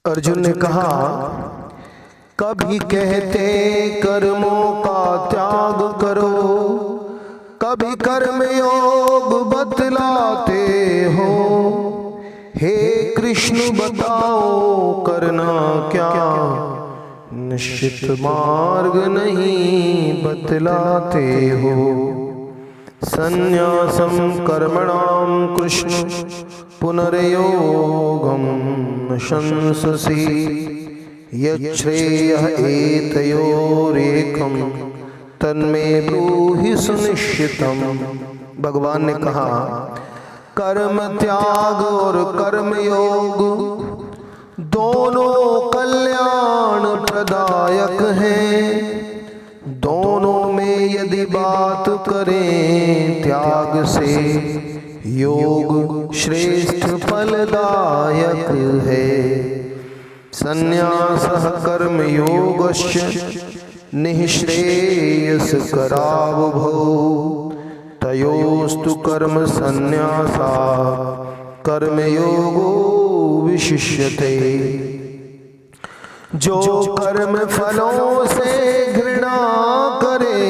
अर्जुन ने कहा, कभी कहते कर्मों का त्याग करो, कभी कर्म योग बतलाते हो। हे कृष्ण बताओ करना क्या, निश्चित मार्ग नहीं बतलाते हो। संन्यासम कर्मणाम कृष्ण पुनर्योगम शंससि यच्छ्रेयः एतयोरेकं तन्मे ब्रूहि सुनिश्चितम। भगवान ने कहा, कर्म त्याग और कर्म योग दोनों कल्याण प्रदायक हैं। दोनों में यदि बात करें त्याग से, योग श्रेष्ठ फलदायक है। संन्यासः कर्म योगस्य निःश्रेयस्करावुभौ, तयोस्तु कर्म संन्यासा कर्मयोगो विशिष्यते। जो कर्म फलों से घृणा करे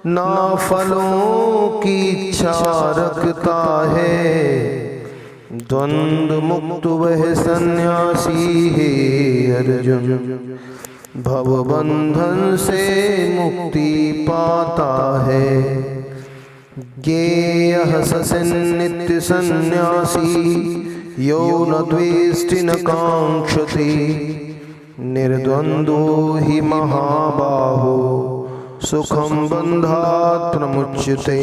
ना फलों की इच्छा रखता है, द्वंद्व मुक्त वह सन्यासी है अर्जुन, भवबंधन से मुक्ति पाता है। ज्ञेयः सन्नित्य सन्यासी यो न द्वेष्टि न कांक्षति, निर्द्वंद्वो हि महाबाहो सुखम बंधात् प्रमुच्यते।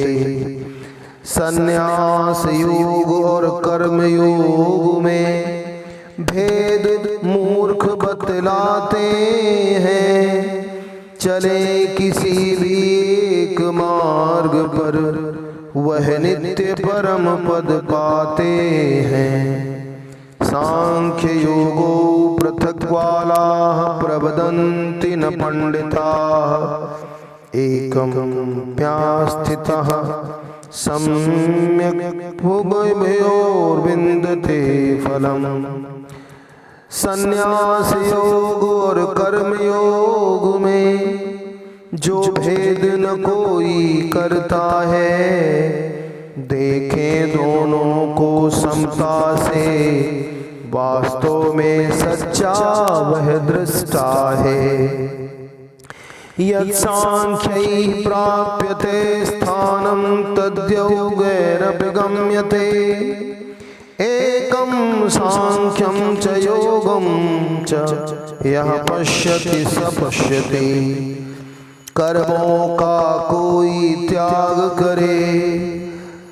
संन्यास योग और कर्म योग में भेद मूर्ख बतलाते हैं। चले किसी भी एक मार्ग पर, वह नित्य परम पद पाते हैं। सांख्य योगो पृथक्वाला प्रवदन्ति न पंडिता, एकम प्यास्थितः सम्यक् उभयोर्विन्दते फलम। संन्यास योग और कर्म योग में जो भेद न कोई करता है, देखें दोनों को समता से, वास्तव में सच्चा वह दृष्टा है। यत् सांख्यै प्राप्यते स्थानं तद्योगैरपि गम्यते, एकं सांख्यं च योगं च यः पश्यति स पश्यति। कर्मों का कोई त्याग करे,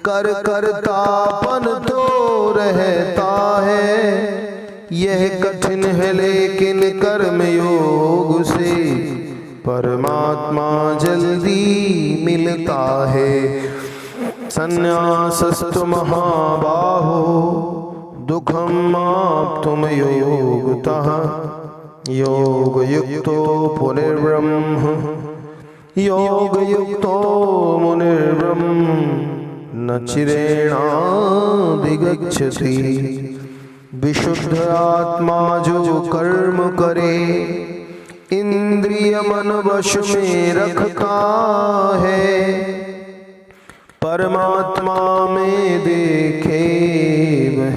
कर्तापन तो रहता है। यह कठिन है लेकिन कर्म योग से परमात्मा जल्दी मिलता है। संन्यासस्तु महाबाहो दुखम आप्तुम योगतः, योग युक्तो पुनर्ब्रह्म योग युक्तो मुनिर्ब्रह्म न चिरेणाधिगच्छति। विशुद्ध आत्मा जो कर्म करे, इंद्रिय मन वश में रखता है। परमात्मा में देखे वह,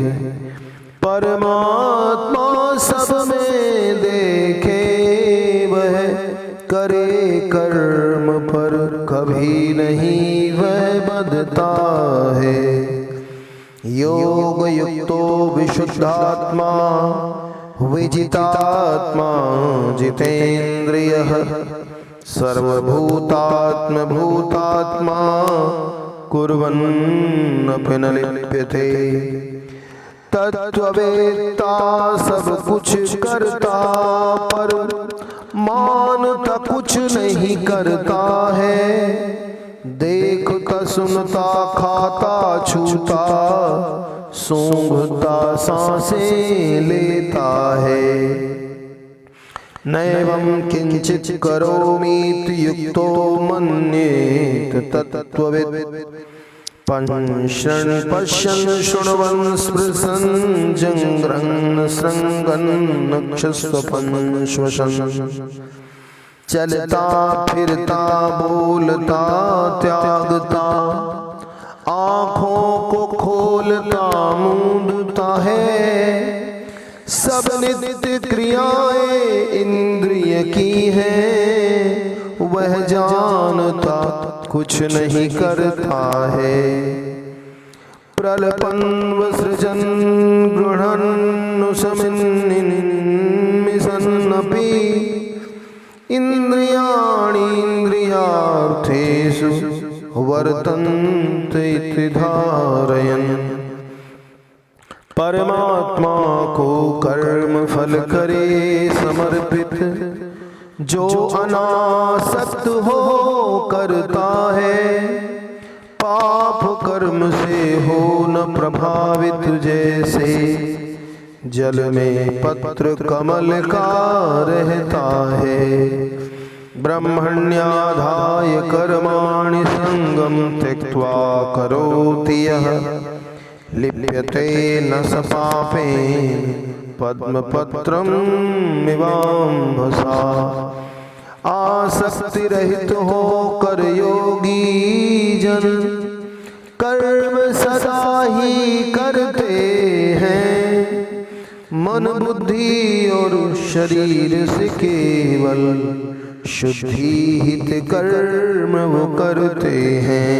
परमात्मा सब में देखे वह। करे कर्म पर कभी नहीं वह बधता है। योग युक्तो विशुद्धात्मा विजितात्मा जितेन्द्रियः, सर्वभूतात्म भूतात्मा कुर्वन्नपि न लिप्यते। तत्त्ववेत्ता सब कुछ करता पर मानता कुछ नहीं करता है। देखता सुनता खाता छूता, सूंघता सांसें लेता है। नैवं किंचित करोमीति युक्तो मन्येत तत्त्ववित्, पंशन् पश्यन् शृण्वन् स्पृशन् जङ्घ्रन् सृङ्गन् नक्षस्वपन् श्वसन् चलता फिरता बोलता त्यागता आँखों को खोलता मूंदता है। सब नित्य क्रियाएं इंद्रिय की है, वह जानता कुछ नहीं करता है। प्रलपन वसृजन गृहन् समिन्निन्मिषन्नपि इंद्रियाणि इंद्रियार्थेषु वर्तन्ते इति धारयन्। परमात्मा को कर्म फल करे समर्पित, जो अनासक्त हो करता है। पाप कर्म से हो न प्रभावित, जैसे जल में पत्र कमल का रहता है। ब्रह्मण्याधाय कर्माणि संगम त्यक्त्वा करोति यः, लिप्यते न स पापेन पद्मपत्रं मिवाम्भसा। आसक्ति रहित होकर योगी जन कर्म सदा ही करते हैं। मन बुद्धि और शरीर से केवल शुद्धि हित कर्म वो करते हैं।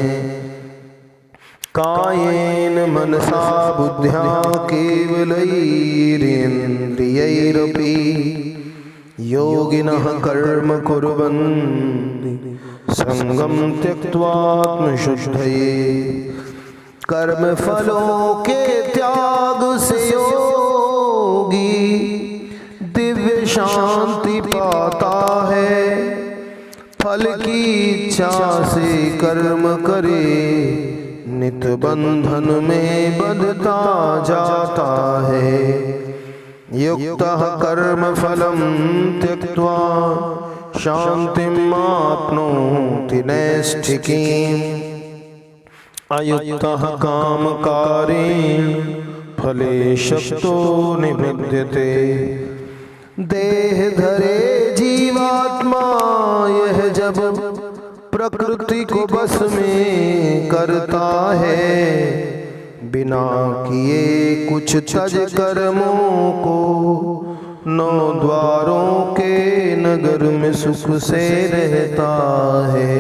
कायेन मनसा बुद्ध्या केवलैरेन्द्रियैरपि योगिनः कर्म कुर्वन्ति संगम त्यक्त्वात्मशुद्धये। कर्म फलों के त्याग से योगी दिव्य शांति पाता है। फल की इच्छा से कर्म करे, नित बंधन में बंधता जाता है। युक्तः कर्म फलं त्यक्त्वा शान्तिम् आप्नोति नैष्ठिकीम्। अयुक्तः कामकारेण फले शक्तो निबध्यते। देह धरे जीवात्मा यह जब प्रकृति को बस में करता है। बिना किए कुछ तज कर्मों को, नौ द्वारों के नगर में सुख से रहता है।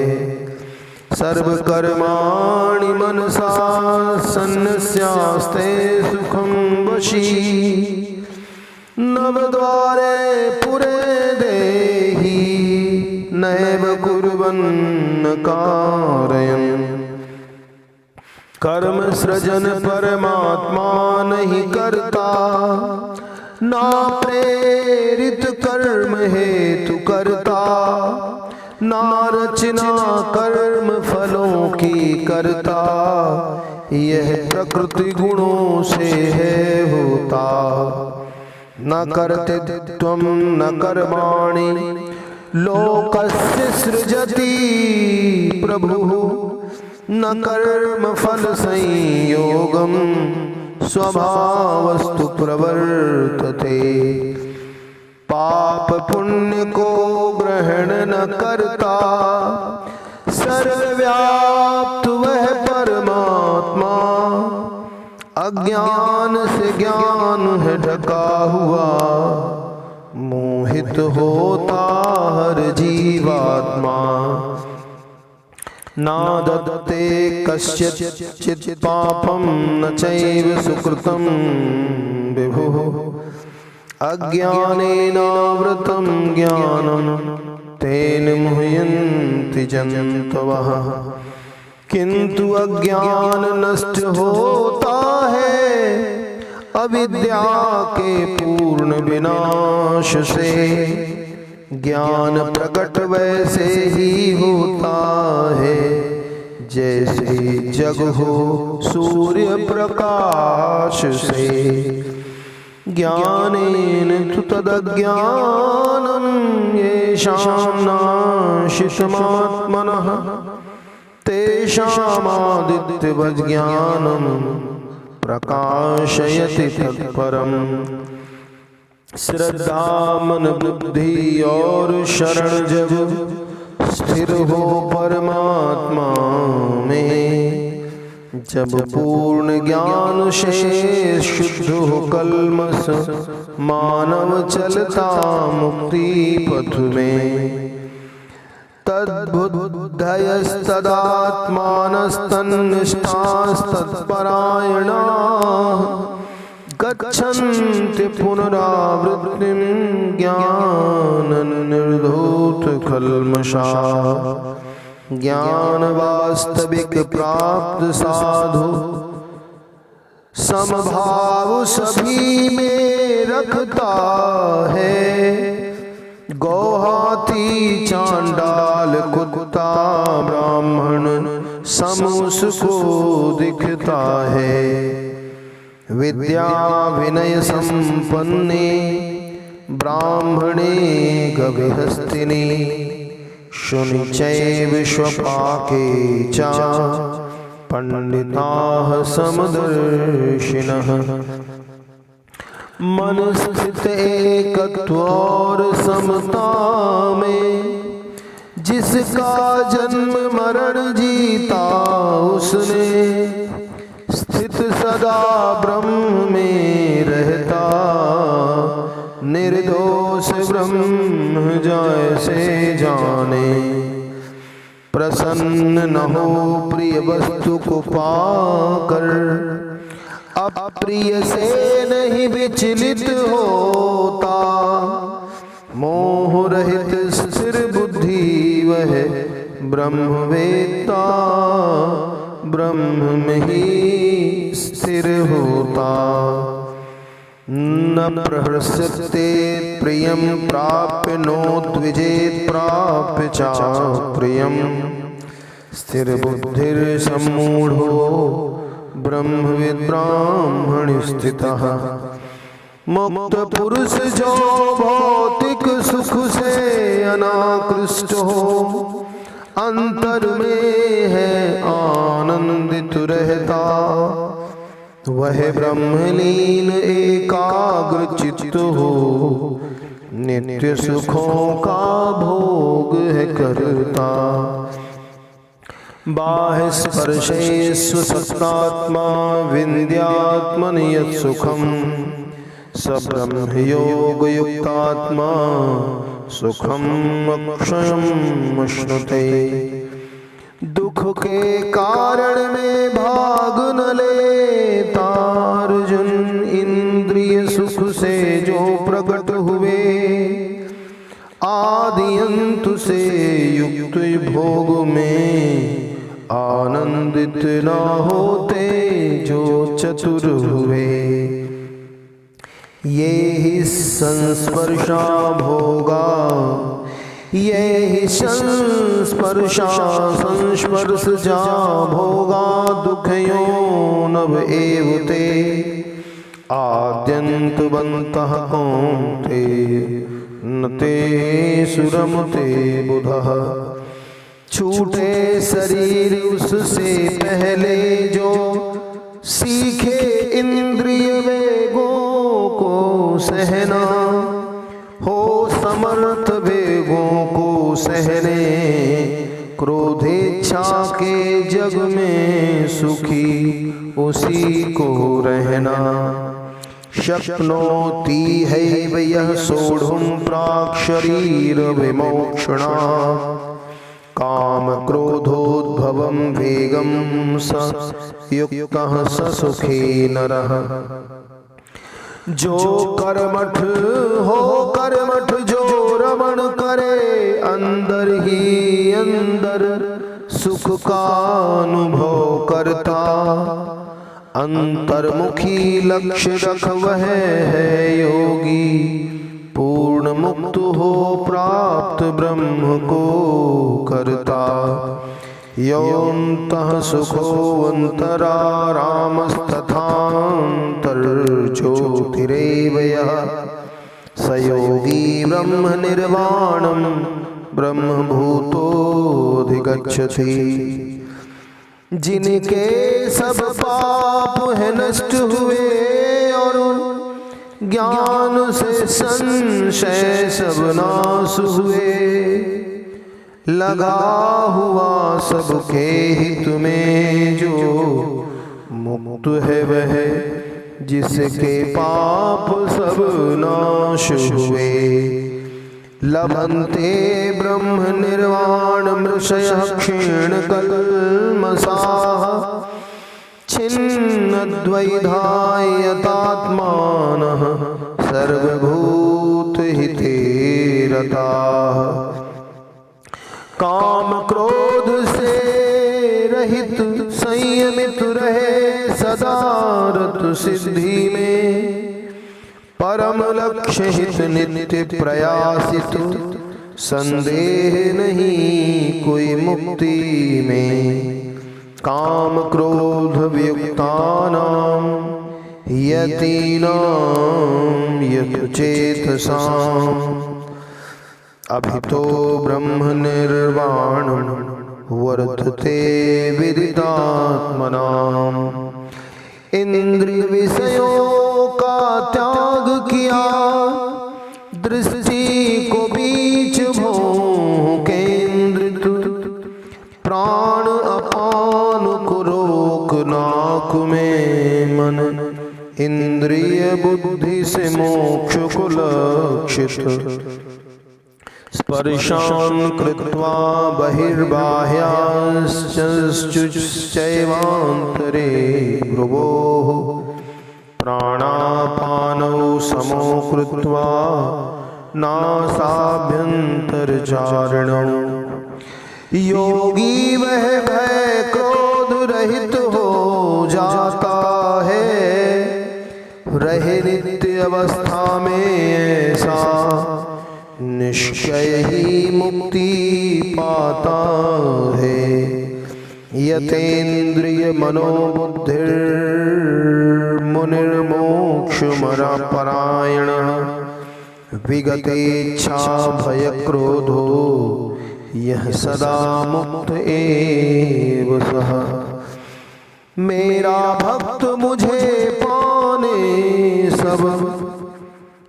सर्व कर्माणि मनसा सन्न्यस्यास्ते सुखं वशी। नवद्वारे पुरे देहि नैव कुर्वन् कारयन्। कर्म सृजन परमात्मा नहीं करता, ना प्रेरित कर्म हेतु करता। ना रचना कर्म फलों की करता, यह प्रकृति गुणों से है होता। न कर्ते त्वं न कर्माणि लोकस्य सृजति प्रभुः। न कर्म फल संयोगम स्वभावस्तु प्रवर्तते। पाप पुण्य को ग्रहण न करता, सर्वव्याप्त वह परमात्मा। अज्ञान से ज्ञान है ढका हुआ, मोहित होता हर जीवात्मा। ना दत्ते कस्यचित् पापं न चैव सुकृतं विभुः। अज्ञानेनावृतं ज्ञानं तेन मुह्यन्ति जन्तवः। किंतु अज्ञान नष्ट होता है अविद्या के पूर्ण विनाश से। ज्ञान प्रकट वैसे ही होता है, जैसे जग हो सूर्य प्रकाश से। ज्ञानेन तु तदज्ञानं येषां नाशितमात्मनः तेषामादित्यवज्ञानं प्रकाशयति तत्परम्। श्रद्धा मन बुद्धि और शरण जब स्थिर हो परमात्मा में, जब पूर्ण ज्ञान से शुद्ध हो कल्मष मानव चलता मुक्ति पथ में। तद्बुद्धयस्तदात्मानस्तन्निष्ठास्तत्परायणाः गच्छन्ति पुनरावृत्तिं ज्ञाननिर्धूतकल्मषाः। ज्ञान वास्तविक प्राप्त साधु समभाव सभी में रखता है। गौ हाथी चांडाल कुत्ता ब्राह्मण सम उसको दिखता है। विद्या विनय संपन्ने ब्राह्मणे गविहस्तिनि शुनिचैव विश्वपाके च पंडिताः समदर्शिनः। मन स्थित एकत्व और समता में जिसका जन्म मरण जीता उसने, स्थित सदा ब्रह्म में रहता निर्दोष ब्रह्म जैसे जाने। प्रसन्न न हो प्रिय वस्तु को पाकर, अप्रिय से नहीं विचलित होता। मोह रहित स्थिर बुद्धि वह ब्रह्मवेत्ता, ब्रह्म में ही स्थिर होता। न प्रहृष्यते प्रियं प्राप्य नोद्विजेत् प्राप्य च प्रियं। स्थिर बुद्धिर सम्मूढ़ो ब्रह्मविद् ब्राह्मण स्थितः। मुक्त पुरुष जो भौतिक सुख से अनाकृष्ट हो, अंतर में है आनंदित रहता। वह ब्रह्मलीन एकाग्र चित्त हो, नित्य सुखों का भोग है करता। बाह्य स्पर्शे स्वसत्तात्मा विन्द्यात्मनि यत्सुखम्, स ब्रह्म योग युक्तात्मा सुखम् अक्षयम् अश्नुते। दुख के कारण में भाग न लेता अर्जुन, इंद्रिय सुख से जो प्रकट हुए। आदि अंत से युक्त भोग में आनंदित न होते जो चतुर हुए। ये ही संस्पर्शा भोगा, ये ही संस्पर्शा संस्पर्श जा भोगा। दुखयो नव एवते आद्यन्तवन्तः कौन्तेय, न ते सुरमते बुधः। छूटे शरीर उससे पहले जो सीखे इंद्रिय वेगों को सहना। हो समर्थ वेगों को सहने, क्रोधेच्छा के जग में सुखी उसी को रहना। शक्नोति हैव यः सोढुं प्राक् शरीर विमोक्षणा। काम क्रोधोद्भवं वेगं स युक्तः स सुखी नरः। जो कर्मठ हो कर्मठ जो रमण करे, अंदर ही अंदर सुख का अनुभव करता। अंतर्मुखी लक्ष्य रख वह है योगी, पूर्ण मुक्त हो प्राप्त ब्रह्म को करता। योऽन्तः सुखोऽन्तरारामस्तथान्तर्ज्योतिरेव यः, स योगी ब्रह्म निर्वाणं ब्रह्मभूतोऽधिगच्छति। जिनके सब पाप है नष्ट हुए और ज्ञान से संशय सब नाश हुए। लगा हुआ सबके हित में जो मुक्त है वह, जिसके पाप सब नाश हुए। लभन्ते ब्रह्म निर्वाण मृषय क्षीण कल्मषाः छिन्नद्वैधायतात्मानः सर्वभूत हिते रताः। काम क्रोध से रहित संयमित रहे सदा रत सिद्धि में। परम लक्ष्य हित नित्य प्रयासित संदेह नहीं कोई मुक्ति में। काम क्रोध वियुक्तानां यतीनां यतचेतसाम् अभितो ब्रह्म निर्वाणं वर्तते विदितात्मनाम्। इंद्रिय विषयों का त्याग किया, दृष्टि को बीच भों केंद्रित। प्राण अपान को रोक नाक में मन, इंद्रिय बुद्धि से मोक्ष को लक्षित। स्पर्शान कृत्वा बहिर्बाह्याश्चैवान्तरे भ्रुवोः प्राणापानौ समो कृत्वा नासाभ्यन्तरचारिणौ। योगी वह भय क्रोध रहित हो जाता है, रहे नित्य अवस्था में ऐसा निश्चय ही मुक्ति पाता है। यतेन्द्रिय मनोबुद्धिर्मुनिर्मोक्षमरा परायणः विगतेच्छा भय क्रोधो यह सदा मुक्त एव सः। मेरा भक्त मुझे पाने सब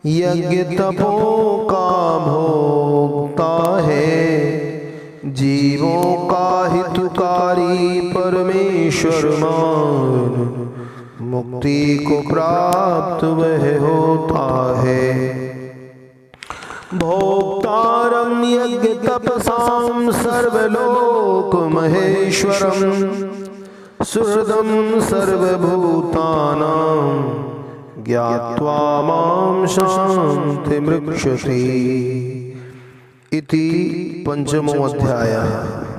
यज्ञ तपों का भोगता है। जीवों का हितकारी परमेश्वर मान, मुक्ति को प्राप्त वह होता है। भोक्तारं यज्ञ तपसां सर्वलोक महेश्वरं सुहृदं सर्वभूतानां ज्ञात्वा मां शान्तिमृक्षति। इति पंचमो अध्यायः।